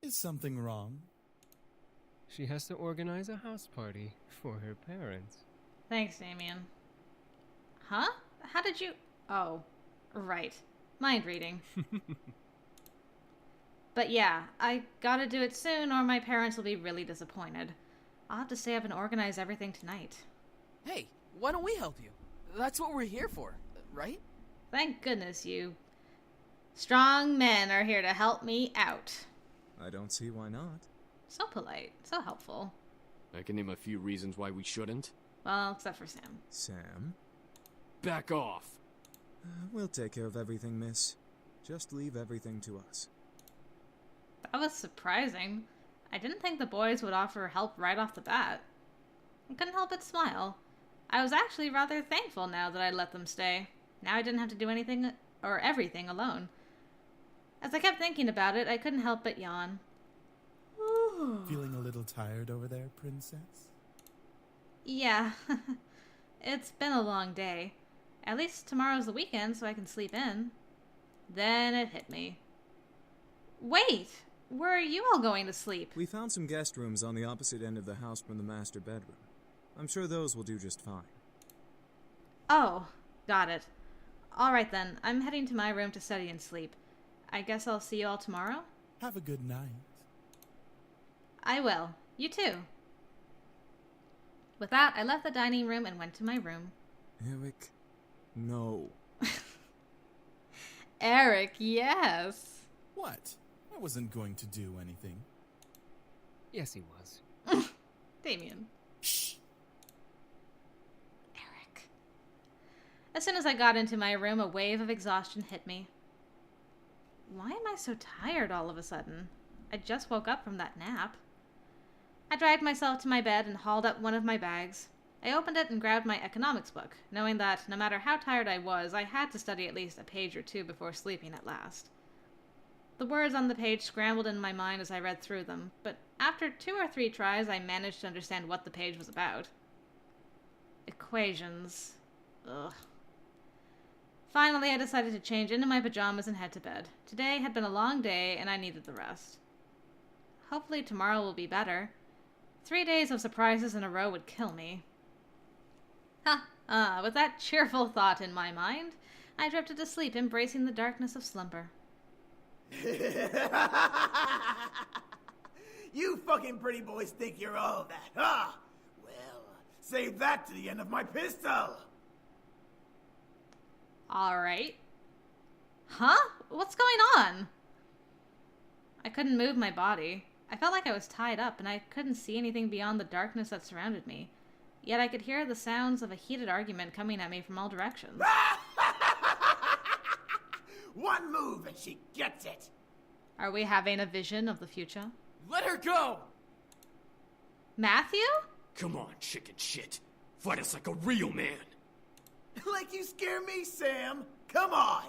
Is something wrong? She has to organize a house party for her parents. Thanks, Damien. Huh? How did you... Oh, right. Mind reading. But yeah, I gotta do it soon or my parents will be really disappointed. I'll have to stay up and organize everything tonight. Hey, why don't we help you? That's what we're here for, right? Thank goodness you strong men are here to help me out. I don't see why not. So polite, so helpful. I can name a few reasons why we shouldn't. Well, except for Sam. Sam? Back off. We'll take care of everything, miss. Just leave everything to us. That was surprising. I didn't think the boys would offer help right off the bat. I couldn't help but smile. I was actually rather thankful now that I'd let them stay. Now I didn't have to do anything or everything alone. As I kept thinking about it, I couldn't help but yawn. Feeling a little tired over there, princess? Yeah. It's been a long day. At least tomorrow's the weekend so I can sleep in. Then it hit me. Wait! Where are you all going to sleep? We found some guest rooms on the opposite end of the house from the master bedroom. I'm sure those will do just fine. Oh, got it. Alright then, I'm heading to my room to study and sleep. I guess I'll see you all tomorrow? Have a good night. I will. You too. With that, I left the dining room and went to my room. Eric, no. Eric, yes. What? I wasn't going to do anything. Yes, he was. Damien. Shh. Eric. As soon as I got into my room, a wave of exhaustion hit me. Why am I so tired all of a sudden? I just woke up from that nap. I dragged myself to my bed and hauled up one of my bags. I opened it and grabbed my economics book, knowing that no matter how tired I was, I had to study at least a page or two before sleeping at last. The words on the page scrambled in my mind as I read through them, but after 2 or 3 tries, I managed to understand what the page was about. Equations. Ugh. Finally, I decided to change into my pajamas and head to bed. Today had been a long day, and I needed the rest. Hopefully tomorrow will be better. 3 days of surprises in a row would kill me. With that cheerful thought in my mind, I drifted to sleep, embracing the darkness of slumber. You fucking pretty boys think you're all that, huh? Well, save that to the end of my pistol! Alright. Huh? What's going on? I couldn't move my body. I felt like I was tied up, and I couldn't see anything beyond the darkness that surrounded me. Yet I could hear the sounds of a heated argument coming at me from all directions. One move and she gets it! Are we having a vision of the future? Let her go! Matthew? Come on, chicken shit. Fight us like a real man. Like you scare me, Sam! Come on!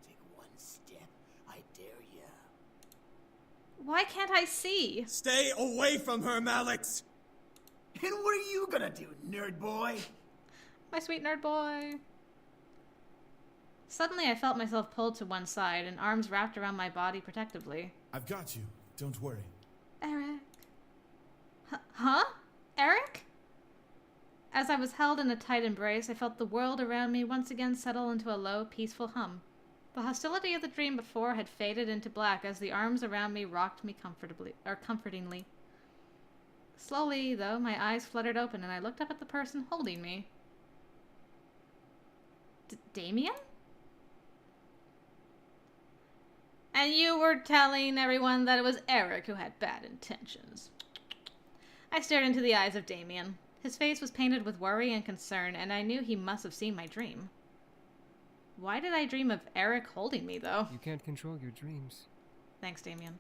Take one step, I dare ya. Why can't I see? Stay away from her, Malix! And what are you gonna do, nerd boy? My sweet nerd boy. Suddenly I felt myself pulled to one side and arms wrapped around my body protectively. I've got you. Don't worry. Eric. Huh? Eric? As I was held in a tight embrace, I felt the world around me once again settle into a low, peaceful hum. The hostility of the dream before had faded into black as the arms around me rocked me comfortingly. Slowly, though, my eyes fluttered open and I looked up at the person holding me. Damien? And you were telling everyone that it was Eric who had bad intentions. I stared into the eyes of Damien. His face was painted with worry and concern, and I knew he must have seen my dream. Why did I dream of Eric holding me, though? You can't control your dreams. Thanks, Damien.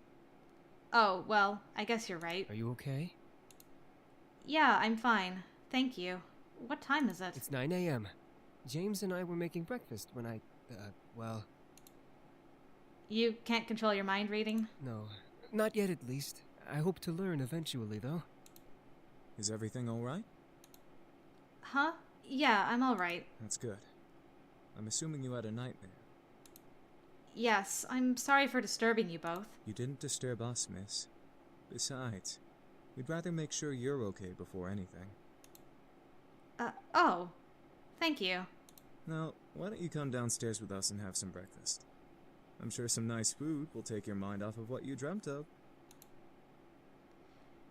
Oh, well, I guess you're right. Are you okay? Yeah, I'm fine. Thank you. What time is it? It's 9 a.m. James and I were making breakfast when I, well... You can't control your mind reading? No, not yet at least. I hope to learn eventually, though. Is everything alright? Huh? Yeah, I'm alright. That's good. I'm assuming you had a nightmare. Yes, I'm sorry for disturbing you both. You didn't disturb us, miss. Besides, we'd rather make sure you're okay before anything. Oh. Thank you. Now, why don't you come downstairs with us and have some breakfast? I'm sure some nice food will take your mind off of what you dreamt of.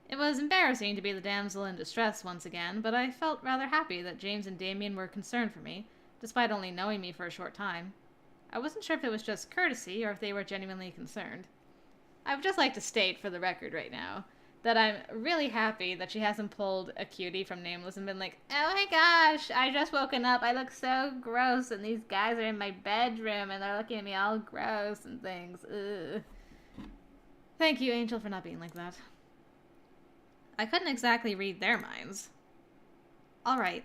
It was embarrassing to be the damsel in distress once again, but I felt rather happy that James and Damien were concerned for me, despite only knowing me for a short time. I wasn't sure if it was just courtesy or if they were genuinely concerned. I would just like to state for the record right now that I'm really happy that she hasn't pulled a cutie from Nameless and been like, oh my gosh, I just woken up, I look so gross, and these guys are in my bedroom and they're looking at me all gross and things. Ugh. Thank you, Angel, for not being like that. I couldn't exactly read their minds. Alright.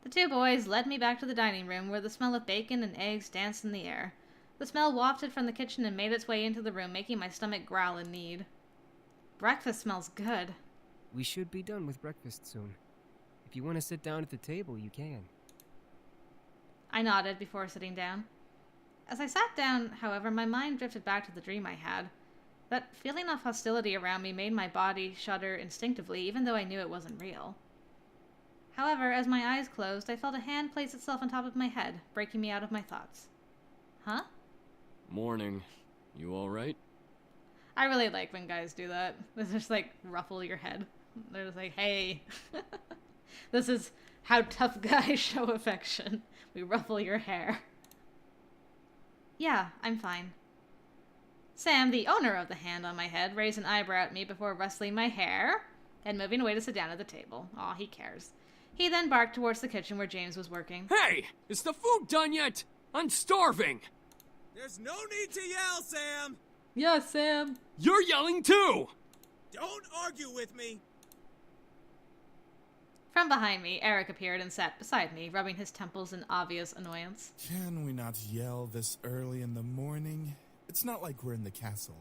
The two boys led me back to the dining room where the smell of bacon and eggs danced in the air. The smell wafted from the kitchen and made its way into the room, making my stomach growl in need. Breakfast smells good. We should be done with breakfast soon. If you want to sit down at the table, you can. I nodded before sitting down. As I sat down, however, my mind drifted back to the dream I had. That feeling of hostility around me made my body shudder instinctively, even though I knew it wasn't real. However, as my eyes closed, I felt a hand place itself on top of my head, breaking me out of my thoughts. Huh? Morning. You alright? I really like when guys do that. They just, like, ruffle your head. They're just like, hey. This is how tough guys show affection. We ruffle your hair. Yeah, I'm fine. Sam, the owner of the hand on my head, raised an eyebrow at me before rustling my hair and moving away to sit down at the table. Aw, he cares. He then barked towards the kitchen where James was working. Hey! Is the food done yet? I'm starving! There's no need to yell, Sam! Yeah, Sam. You're yelling too! Don't argue with me! From behind me, Eric appeared and sat beside me, rubbing his temples in obvious annoyance. Can we not yell this early in the morning? It's not like we're in the castle.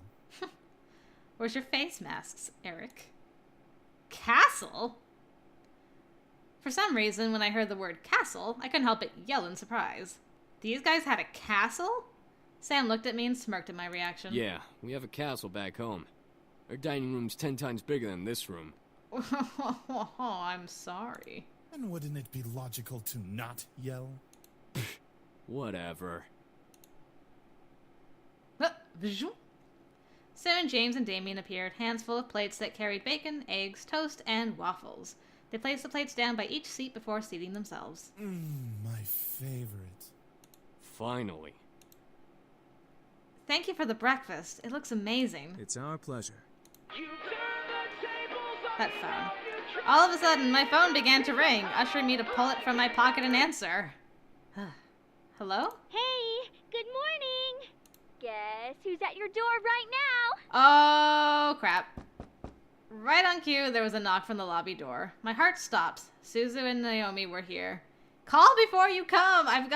Where's your face masks, Eric? Castle? For some reason, when I heard the word castle, I couldn't help but yell in surprise. These guys had a castle? Sam looked at me and smirked at my reaction. Yeah, we have a castle back home. Our dining room's 10 times bigger than this room. Oh, I'm sorry. And wouldn't it be logical to not yell? Whatever. Soon James and Damien appeared, hands full of plates that carried bacon, eggs, toast, and waffles. They placed the plates down by each seat before seating themselves. My favorite. Finally. Thank you for the breakfast. It looks amazing. It's our pleasure. That phone. All of a sudden, my phone began to ring, ushering me to pull it from my pocket and answer. Hello? Hey, good morning. Guess who's at your door right now? Oh, crap. Right on cue, there was a knock from the lobby door. My heart stopped. Suzu and Naomi were here. Call before you come. I'm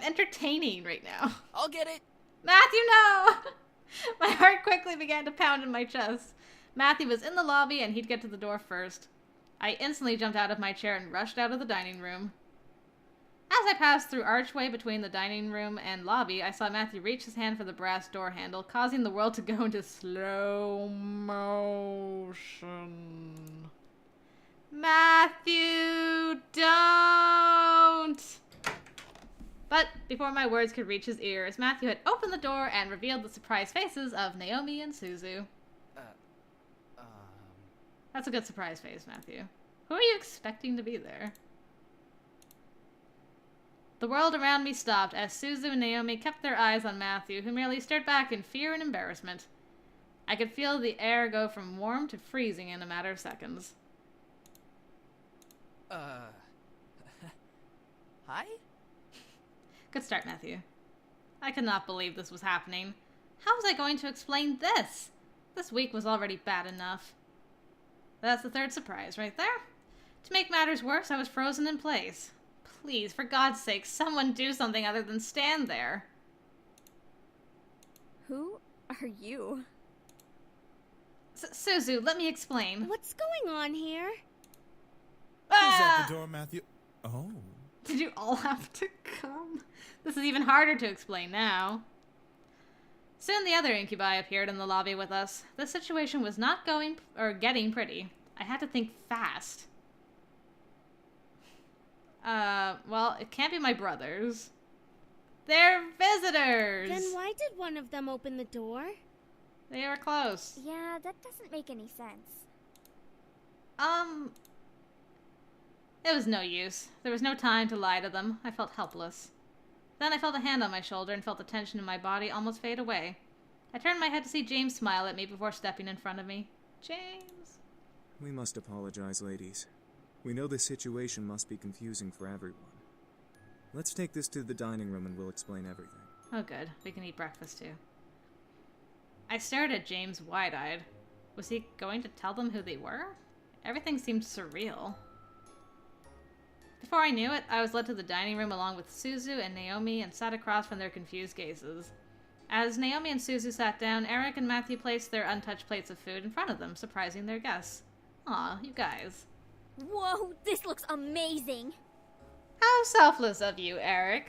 entertaining right now. I'll get it. Matthew, no! My heart quickly began to pound in my chest. Matthew was in the lobby and he'd get to the door first. I instantly jumped out of my chair and rushed out of the dining room. As I passed through archway between the dining room and lobby, I saw Matthew reach his hand for the brass door handle, causing the world to go into slow motion. Matthew, don't! But before my words could reach his ears, Matthew had opened the door and revealed the surprised faces of Naomi and Suzu. That's a good surprise face, Matthew. Who are you expecting to be there? The world around me stopped as Suzu and Naomi kept their eyes on Matthew, who merely stared back in fear and embarrassment. I could feel the air go from warm to freezing in a matter of seconds. Hi? Good start, Matthew. I could not believe this was happening. How was I going to explain this? This week was already bad enough. That's the third surprise right there. To make matters worse, I was frozen in place. Please, for God's sake, someone do something other than stand there. Who are you? Suzu, let me explain. What's going on here? Who's at the door, Matthew? Oh. Did you all have to come? This is even harder to explain now. Soon the other Incubi appeared in the lobby with us. The situation was not getting pretty. I had to think fast. Well, it can't be my brothers. They're visitors! Then why did one of them open the door? They were close. Yeah, that doesn't make any sense. It was no use. There was no time to lie to them. I felt helpless. Then I felt a hand on my shoulder and felt the tension in my body almost fade away. I turned my head to see James smile at me before stepping in front of me. James. We must apologize, ladies. We know this situation must be confusing for everyone. Let's take this to the dining room and we'll explain everything. Oh good, we can eat breakfast too. I stared at James wide-eyed. Was he going to tell them who they were? Everything seemed surreal. Before I knew it, I was led to the dining room along with Suzu and Naomi and sat across from their confused gazes. As Naomi and Suzu sat down, Eric and Matthew placed their untouched plates of food in front of them, surprising their guests. Aw, you guys. Whoa, this looks amazing! How selfless of you, Eric.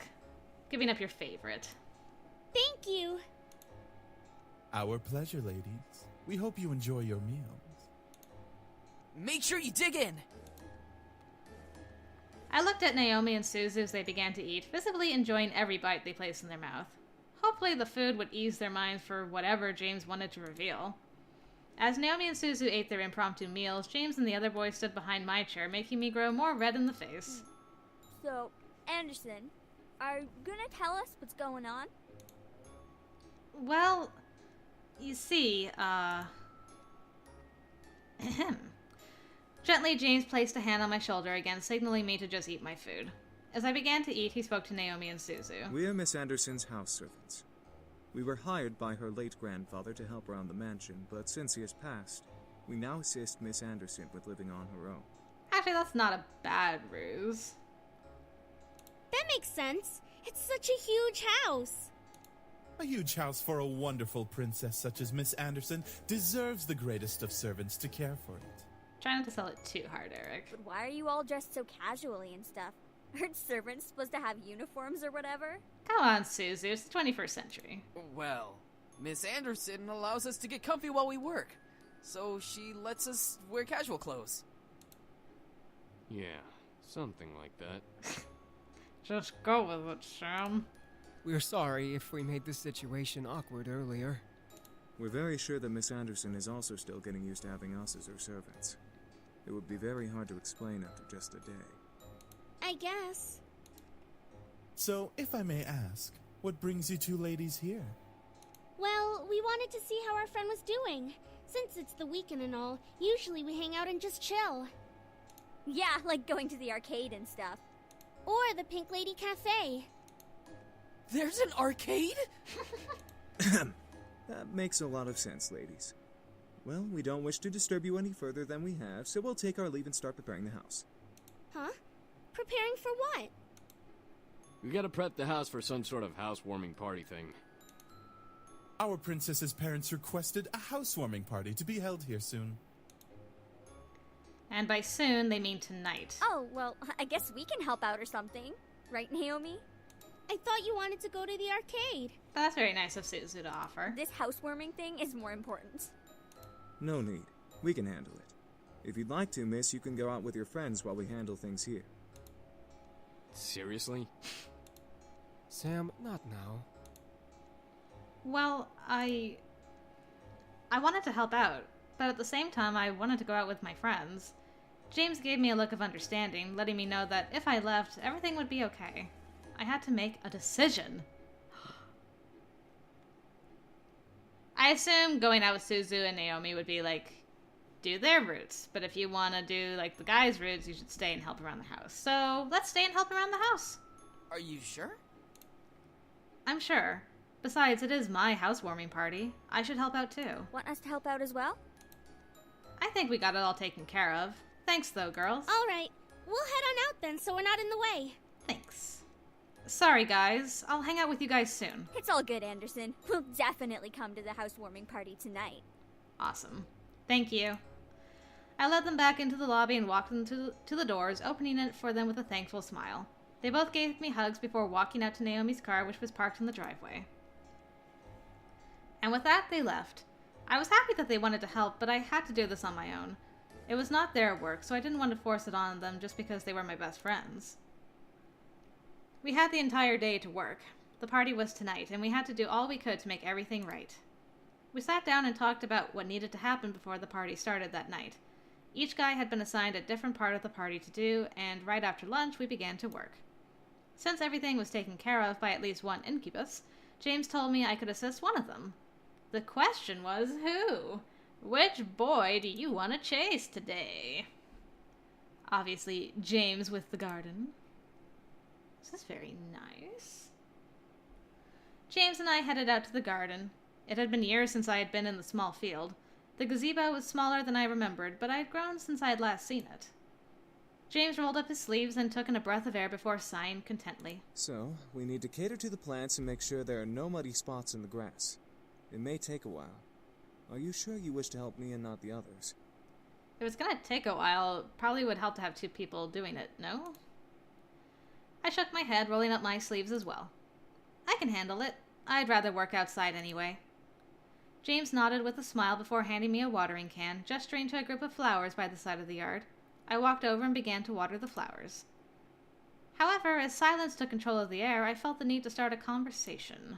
Giving up your favorite. Thank you. Our pleasure, ladies. We hope you enjoy your meals. Make sure you dig in! I looked at Naomi and Suzu as they began to eat, visibly enjoying every bite they placed in their mouth. Hopefully the food would ease their minds for whatever James wanted to reveal. As Naomi and Suzu ate their impromptu meals, James and the other boys stood behind my chair, making me grow more red in the face. So, Anderson, are you gonna tell us what's going on? Well, you see, Gently, James placed a hand on my shoulder again, signaling me to just eat my food. As I began to eat, he spoke to Naomi and Suzu. We are Miss Anderson's house servants. We were hired by her late grandfather to help around the mansion, but since he has passed, we now assist Miss Anderson with living on her own. Actually, that's not a bad ruse. That makes sense. It's such a huge house. A huge house for a wonderful princess such as Miss Anderson deserves the greatest of servants to care for it. Try not to sell it too hard, Eric. But why are you all dressed so casually and stuff? Aren't servants supposed to have uniforms or whatever? Come on, Suzu. It's the 21st century. Well, Miss Anderson allows us to get comfy while we work, so she lets us wear casual clothes. Yeah, something like that. Just go with it, Sam. We're sorry if we made this situation awkward earlier. We're very sure that Miss Anderson is also still getting used to having us as her servants. It would be very hard to explain after just a day. I guess. So, if I may ask, what brings you two ladies here? Well, we wanted to see how our friend was doing. Since it's the weekend and all, usually we hang out and just chill. Yeah, like going to the arcade and stuff. Or the Pink Lady Cafe. There's an arcade? That makes a lot of sense, ladies. Well, we don't wish to disturb you any further than we have, so we'll take our leave and start preparing the house. Huh? Preparing for what? We gotta prep the house for some sort of housewarming party thing. Our princess's parents requested a housewarming party to be held here soon. And by soon, they mean tonight. Oh, well, I guess we can help out or something. Right, Naomi? I thought you wanted to go to the arcade. That's very nice of Suzu to offer. This housewarming thing is more important. No need. We can handle it. If you'd like to, miss, you can go out with your friends while we handle things here. Seriously? Sam, not now. Well, I wanted to help out, but at the same time, I wanted to go out with my friends. James gave me a look of understanding, letting me know that if I left, everything would be okay. I had to make a decision. I assume going out with Suzu and Naomi would be like, do their routes. But if you want to do like the guys' routes, you should stay and help around the house. So let's stay and help around the house. Are you sure? I'm sure. Besides, it is my housewarming party. I should help out too. Want us to help out as well? I think we got it all taken care of. Thanks though, girls. All right. We'll head on out then so we're not in the way. Thanks. Sorry, guys. I'll hang out with you guys soon. It's all good, Anderson. We'll definitely come to the housewarming party tonight. Awesome. Thank you. I led them back into the lobby and walked them to the doors, opening it for them with a thankful smile. They both gave me hugs before walking out to Naomi's car, which was parked in the driveway. And with that, they left. I was happy that they wanted to help, but I had to do this on my own. It was not their work, so I didn't want to force it on them just because they were my best friends. We had the entire day to work. The party was tonight, and we had to do all we could to make everything right. We sat down and talked about what needed to happen before the party started that night. Each guy had been assigned a different part of the party to do, and right after lunch, we began to work. Since everything was taken care of by at least one incubus, James told me I could assist one of them. The question was who? Which boy do you want to chase today? Obviously, James with the garden. This is very nice. James and I headed out to the garden. It had been years since I had been in the small field. The gazebo was smaller than I remembered, but I had grown since I had last seen it. James rolled up his sleeves and took in a breath of air before sighing contently. So, we need to cater to the plants and make sure there are no muddy spots in the grass. It may take a while. Are you sure you wish to help me and not the others? If it's gonna take a while, it probably would help to have two people doing it, no? I shook my head, rolling up my sleeves as well. I can handle it. I'd rather work outside anyway. James nodded with a smile before handing me a watering can, gesturing to a group of flowers by the side of the yard. I walked over and began to water the flowers. However, as silence took control of the air, I felt the need to start a conversation.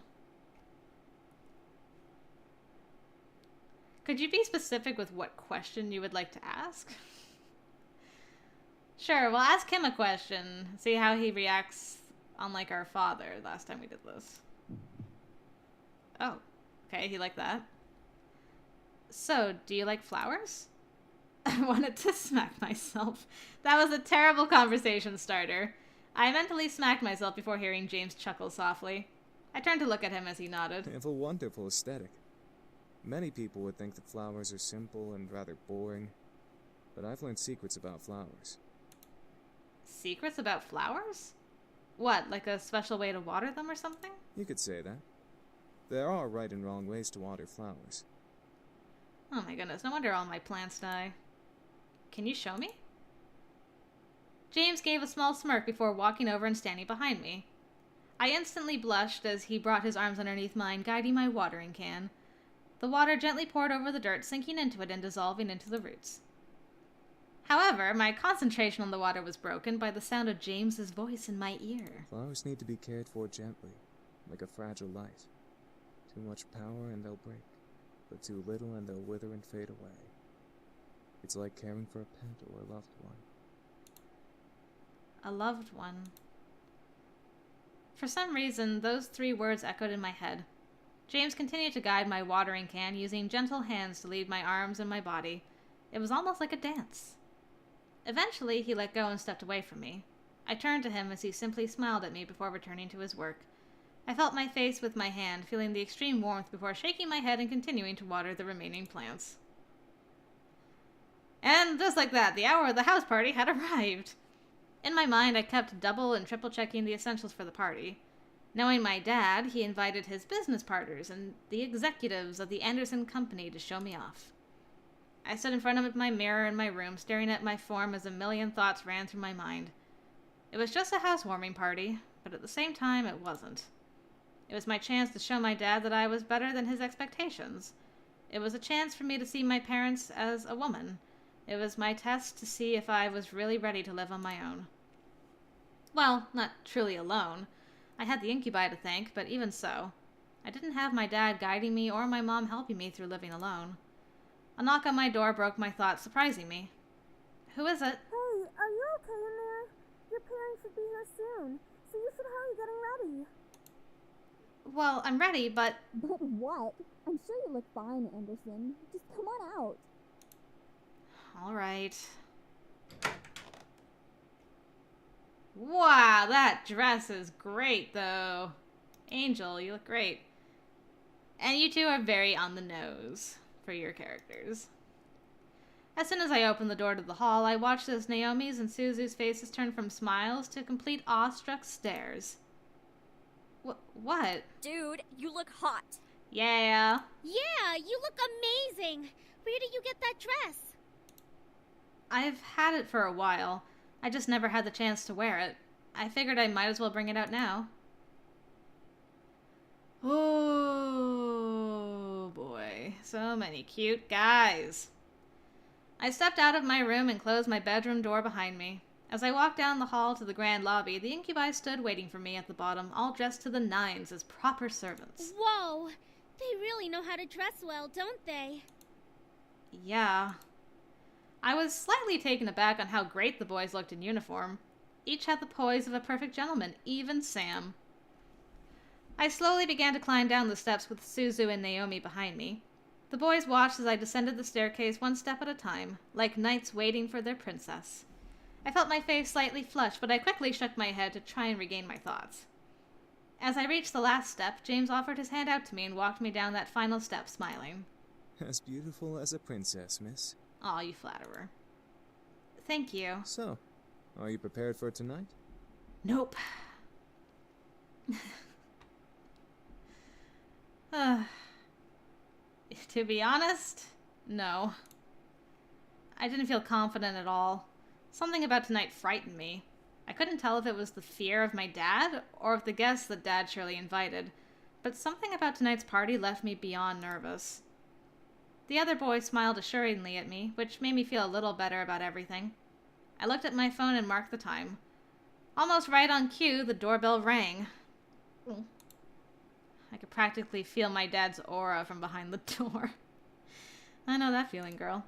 Could you be specific with what question you would like to ask? Sure, we'll ask him a question. See how he reacts, unlike our father last time we did this. Oh, okay, he liked that. So, do you like flowers? I wanted to smack myself. That was a terrible conversation starter. I mentally smacked myself before hearing James chuckle softly. I turned to look at him as he nodded. They have a wonderful aesthetic. Many people would think that flowers are simple and rather boring, but I've learned secrets about flowers. Secrets about flowers? What, like a special way to water them or something? You could say that. There are right and wrong ways to water flowers. Oh my goodness, no wonder all my plants die. Can you show me? James gave a small smirk before walking over and standing behind me. I instantly blushed as he brought his arms underneath mine, guiding my watering can. The water gently poured over the dirt, sinking into it and dissolving into the roots. However, my concentration on the water was broken by the sound of James's voice in my ear. Flowers need to be cared for gently, like a fragile light. Too much power and they'll break, but too little and they'll wither and fade away. It's like caring for a pet or a loved one. A loved one. For some reason, those 3 words echoed in my head. James continued to guide my watering can, using gentle hands to lead my arms and my body. It was almost like a dance. Eventually, he let go and stepped away from me. I turned to him as he simply smiled at me before returning to his work. I felt my face with my hand, feeling the extreme warmth before shaking my head and continuing to water the remaining plants. And just like that, the hour of the house party had arrived. In my mind, I kept double and triple checking the essentials for the party. Knowing my dad, he invited his business partners and the executives of the Anderson Company to show me off. I stood in front of my mirror in my room, staring at my form as a million thoughts ran through my mind. It was just a housewarming party, but at the same time, it wasn't. It was my chance to show my dad that I was better than his expectations. It was a chance for me to see my parents as a woman. It was my test to see if I was really ready to live on my own. Well, not truly alone. I had the Incubi to thank, but even so, I didn't have my dad guiding me or my mom helping me through living alone. A knock on my door broke my thoughts, surprising me. Who is it? Hey, are you okay in there? Your parents should be here soon, so you should hurry getting ready. Well, I'm ready, but... But what? I'm sure you look fine, Anderson. Just come on out. All right. Wow, that dress is great, though. Angel, you look great. And you two are very on the nose for your characters. As soon as I opened the door to the hall, I watched as Naomi's and Suzu's faces turned from smiles to complete awestruck stares. What? Dude, you look hot. Yeah. Yeah, you look amazing. Where did you get that dress? I've had it for a while. I just never had the chance to wear it. I figured I might as well bring it out now. Ooh. So many cute guys. I stepped out of my room and closed my bedroom door behind me. As I walked down the hall to the grand lobby, the Incubi stood waiting for me at the bottom, all dressed to the nines as proper servants. Whoa! They really know how to dress well, don't they? Yeah. I was slightly taken aback on how great the boys looked in uniform. Each had the poise of a perfect gentleman, even Sam. I slowly began to climb down the steps with Suzu and Naomi behind me. The boys watched as I descended the staircase one step at a time, like knights waiting for their princess. I felt my face slightly flush, but I quickly shook my head to try and regain my thoughts. As I reached the last step, James offered his hand out to me and walked me down that final step, smiling. As beautiful as a princess, miss. Aw, you flatterer. Thank you. So, are you prepared for tonight? Nope. To be honest, no. I didn't feel confident at all. Something about tonight frightened me. I couldn't tell if it was the fear of my dad or of the guests that Dad surely invited, but something about tonight's party left me beyond nervous. The other boy smiled assuringly at me, which made me feel a little better about everything. I looked at my phone and marked the time. Almost right on cue, the doorbell rang. I could practically feel my dad's aura from behind the door. I know that feeling, girl.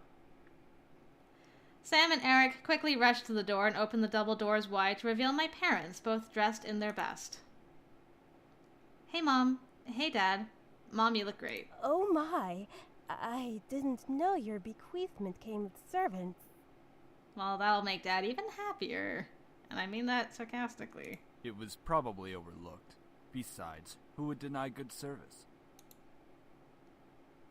Sam and Eric quickly rushed to the door and opened the double doors wide to reveal my parents, both dressed in their best. Hey, Mom. Hey, Dad. Mom, you look great. Oh my, I didn't know your bequeathment came with servants. Well, that'll make Dad even happier. And I mean that sarcastically. It was probably overlooked. Besides, who would deny good service?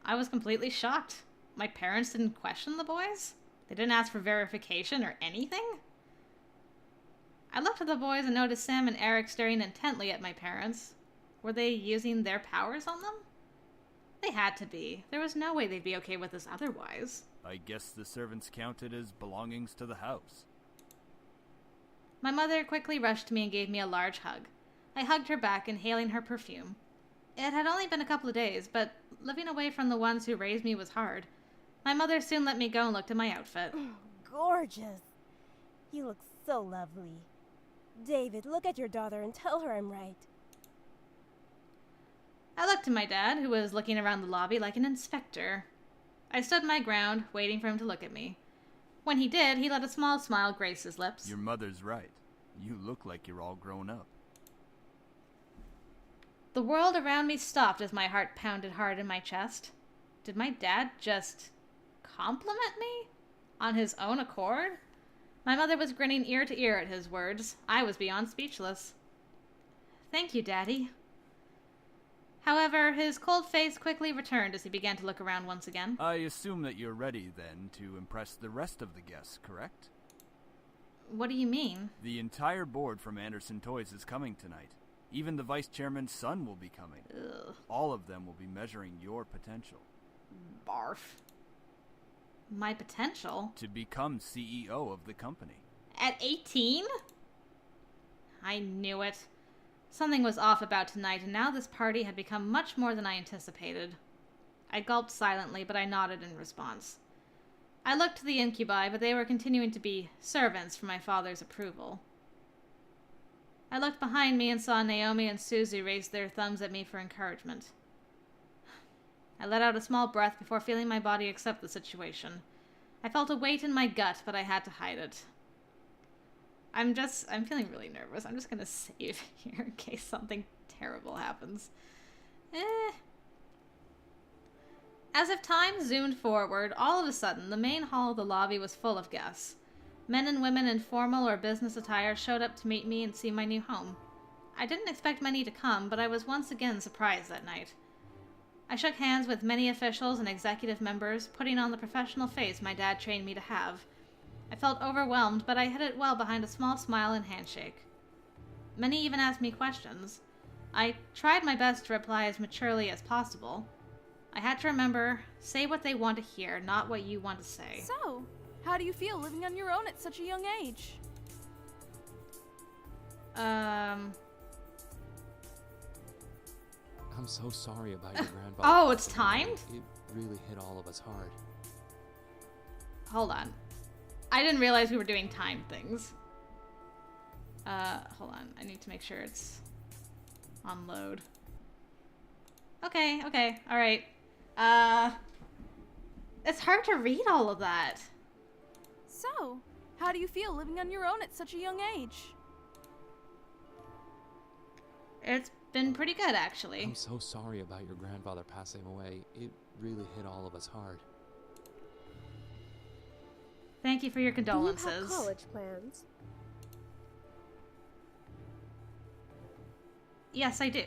I was completely shocked. My parents didn't question the boys? They didn't ask for verification or anything? I looked at the boys and noticed Sam and Eric staring intently at my parents. Were they using their powers on them? They had to be. There was no way they'd be okay with this otherwise. I guess the servants counted as belongings to the house. My mother quickly rushed to me and gave me a large hug. I hugged her back, inhaling her perfume. It had only been a couple of days, but living away from the ones who raised me was hard. My mother soon let me go and looked at my outfit. Gorgeous. You look so lovely. David, look at your daughter and tell her I'm right. I looked at my dad, who was looking around the lobby like an inspector. I stood my ground, waiting for him to look at me. When he did, he let a small smile grace his lips. Your mother's right. You look like you're all grown up. The world around me stopped as my heart pounded hard in my chest. Did my dad just compliment me? On his own accord? My mother was grinning ear to ear at his words. I was beyond speechless. Thank you, Daddy. However, his cold face quickly returned as he began to look around once again. I assume that you're ready, then, to impress the rest of the guests, correct? What do you mean? The entire board from Anderson Toys is coming tonight. Even the vice chairman's son will be coming. Ugh. All of them will be measuring your potential. Barf. My potential? To become CEO of the company. At 18? I knew it. Something was off about tonight, and now this party had become much more than I anticipated. I gulped silently, but I nodded in response. I looked to the Incubi, but they were continuing to be servants for my father's approval. I looked behind me and saw Naomi and Suzu raise their thumbs at me for encouragement. I let out a small breath before feeling my body accept the situation. I felt a weight in my gut, but I had to hide it. I'm feeling really nervous. I'm just gonna save here in case something terrible happens. As if time zoomed forward, all of a sudden, the main hall of the lobby was full of guests. Men and women in formal or business attire showed up to meet me and see my new home. I didn't expect many to come, but I was once again surprised that night. I shook hands with many officials and executive members, putting on the professional face my dad trained me to have. I felt overwhelmed, but I hid it well behind a small smile and handshake. Many even asked me questions. I tried my best to reply as maturely as possible. I had to remember, say what they want to hear, not what you want to say. So, how do you feel living on your own at such a young age? I'm so sorry about your grandfather. Oh, it's timed? really hit all of us hard. Hold on. I didn't realize we were doing time things. Hold on. I need to make sure it's on load. Okay, alright. It's hard to read all of that. So, how do you feel living on your own at such a young age? It's been pretty good, actually. I'm so sorry about your grandfather passing away. It really hit all of us hard. Thank you for your condolences. Do you have college plans? Yes, I do.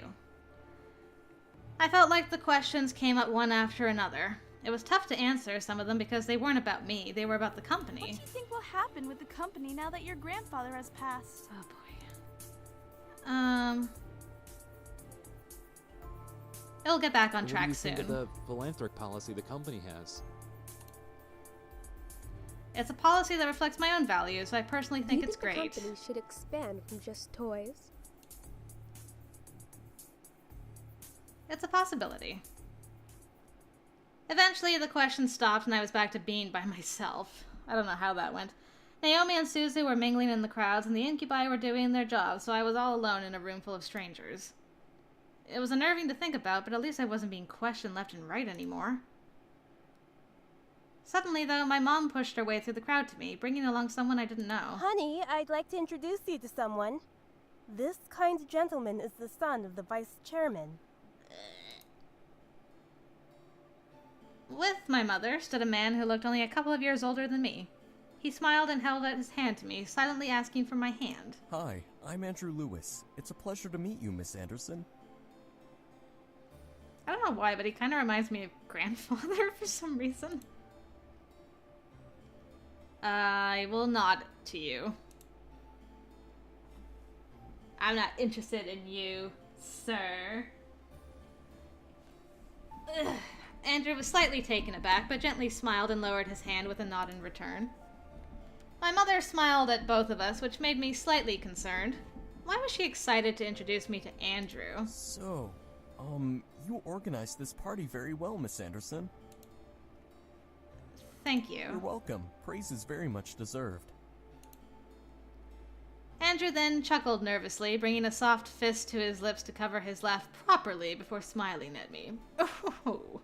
I felt like the questions came up one after another. It was tough to answer some of them because they weren't about me, they were about the company. What do you think will happen with the company now that your grandfather has passed? Oh boy. It'll get back on track soon. What do you think of the philanthropic policy the company has? It's a policy that reflects my own values, so I personally think it's great. Do you think the company should expand from just toys? It's a possibility. Eventually, the questions stopped and I was back to being by myself. I don't know how that went. Naomi and Suzu were mingling in the crowds and the Incubi were doing their job, so I was all alone in a room full of strangers. It was unnerving to think about, but at least I wasn't being questioned left and right anymore. Suddenly, though, my mom pushed her way through the crowd to me, bringing along someone I didn't know. Honey, I'd like to introduce you to someone. This kind gentleman is the son of the vice chairman. With my mother stood a man who looked only a couple of years older than me. He smiled and held out his hand to me, silently asking for my hand. Hi, I'm Andrew Lewis. It's a pleasure to meet you, Miss Anderson. I don't know why, but he kind of reminds me of grandfather for some reason. I will nod to you. I'm not interested in you, sir. Ugh. Andrew was slightly taken aback, but gently smiled and lowered his hand with a nod in return. My mother smiled at both of us, which made me slightly concerned. Why was she excited to introduce me to Andrew? So, you organized this party very well, Miss Anderson. Thank you. You're welcome. Praise is very much deserved. Andrew then chuckled nervously, bringing a soft fist to his lips to cover his laugh properly before smiling at me. Oh.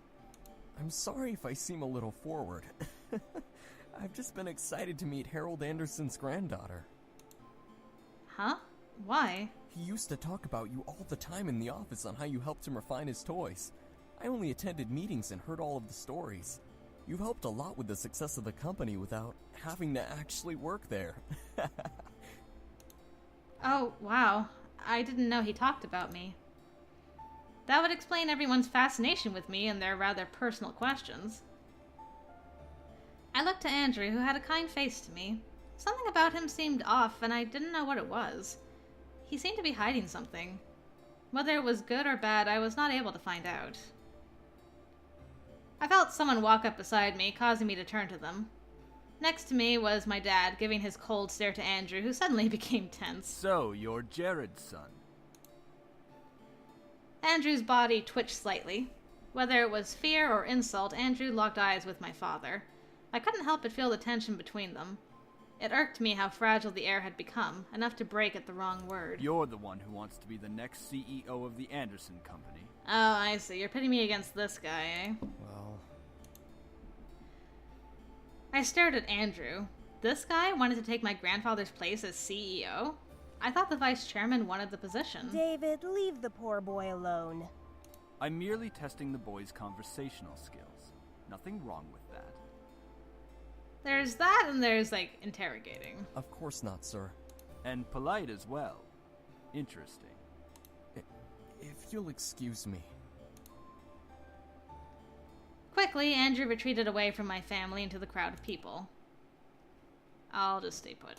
I'm sorry if I seem a little forward. I've just been excited to meet Harold Anderson's granddaughter. Huh? Why? He used to talk about you all the time in the office on how you helped him refine his toys. I only attended meetings and heard all of the stories. You've helped a lot with the success of the company without having to actually work there. Oh, wow. I didn't know he talked about me. That would explain everyone's fascination with me and their rather personal questions. I looked to Andrew, who had a kind face to me. Something about him seemed off, and I didn't know what it was. He seemed to be hiding something. Whether it was good or bad, I was not able to find out. I felt someone walk up beside me, causing me to turn to them. Next to me was my dad, giving his cold stare to Andrew, who suddenly became tense. So, you're Jared's son. Andrew's body twitched slightly. Whether it was fear or insult, Andrew locked eyes with my father. I couldn't help but feel the tension between them. It irked me how fragile the air had become, enough to break at the wrong word. You're the one who wants to be the next CEO of the Anderson Company. Oh, I see. You're pitting me against this guy, eh? Well... I stared at Andrew. This guy wanted to take my grandfather's place as CEO? I thought the vice chairman wanted the position. David, leave the poor boy alone. I'm merely testing the boy's conversational skills. Nothing wrong with that. There's that, and there's, interrogating. Of course not, sir. And polite as well. Interesting. If you'll excuse me. Quickly, Andrew retreated away from my family into the crowd of people. I'll just stay put.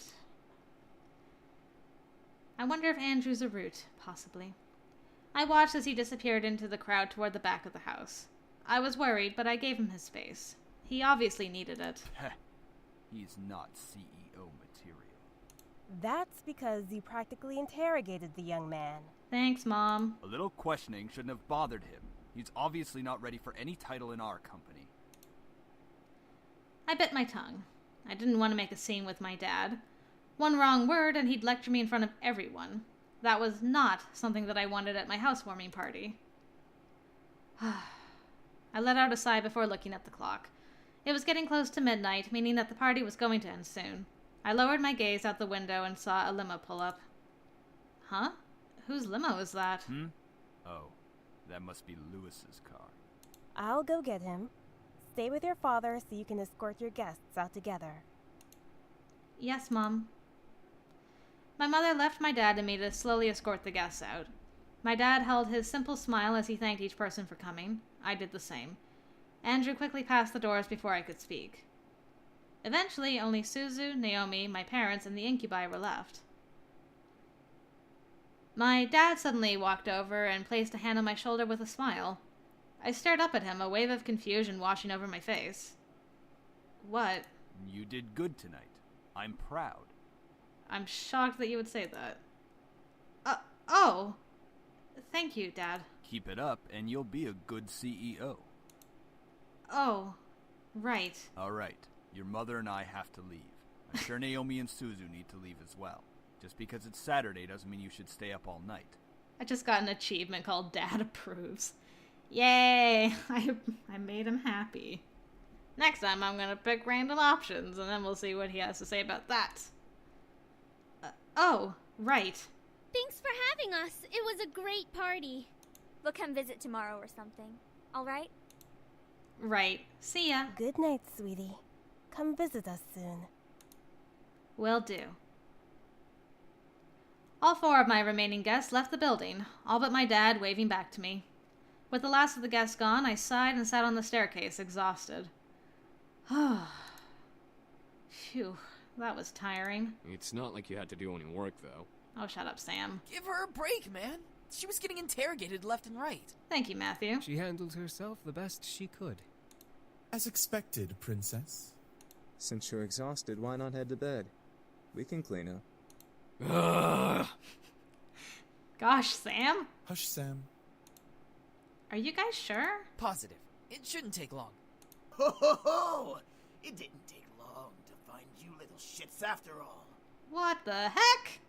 I wonder if Andrew's a root, possibly. I watched as he disappeared into the crowd toward the back of the house. I was worried, but I gave him his space. He obviously needed it. He's not CEO material. That's because you practically interrogated the young man. Thanks, Mom. A little questioning shouldn't have bothered him. He's obviously not ready for any title in our company. I bit my tongue. I didn't want to make a scene with my dad. One wrong word and he'd lecture me in front of everyone. That was not something that I wanted at my housewarming party. I let out a sigh before looking at the clock. It was getting close to midnight, meaning that the party was going to end soon. I lowered my gaze out the window and saw a limo pull up. Huh? Whose limo is that? Oh, that must be Lewis's car. I'll go get him. Stay with your father so you can escort your guests out together. Yes, Mom. My mother left my dad and me to slowly escort the guests out. My dad held his simple smile as he thanked each person for coming. I did the same. Andrew quickly passed the doors before I could speak. Eventually, only Suzu, Naomi, my parents, and the Incubi were left. My dad suddenly walked over and placed a hand on my shoulder with a smile. I stared up at him, a wave of confusion washing over my face. What? You did good tonight. I'm proud. I'm shocked that you would say that. Oh! Thank you, Dad. Keep it up, and you'll be a good CEO. Oh, right. All right. Your mother and I have to leave. I'm sure Naomi and Suzu need to leave as well. Just because it's Saturday doesn't mean you should stay up all night. I just got an achievement called Dad Approves. Yay! I made him happy. Next time I'm gonna pick random options, and then we'll see what he has to say about that. Oh, right. Thanks for having us. It was a great party. We'll come visit tomorrow or something. All right? Right. See ya. Good night, sweetie. Come visit us soon. Will do. All 4 of my remaining guests left the building, all but my dad waving back to me. With the last of the guests gone, I sighed and sat on the staircase, exhausted. Phew, that was tiring. It's not like you had to do any work, though. Oh, shut up, Sam. Give her a break, man. She was getting interrogated left and right. Thank you, Matthew. She handled herself the best she could. As expected, Princess. Since you're exhausted, why not head to bed? We can clean up. Gosh, Sam. Hush, Sam. Are you guys sure? Positive. It shouldn't take long. Ho ho ho! It didn't take long to find you little shits after all. What the heck?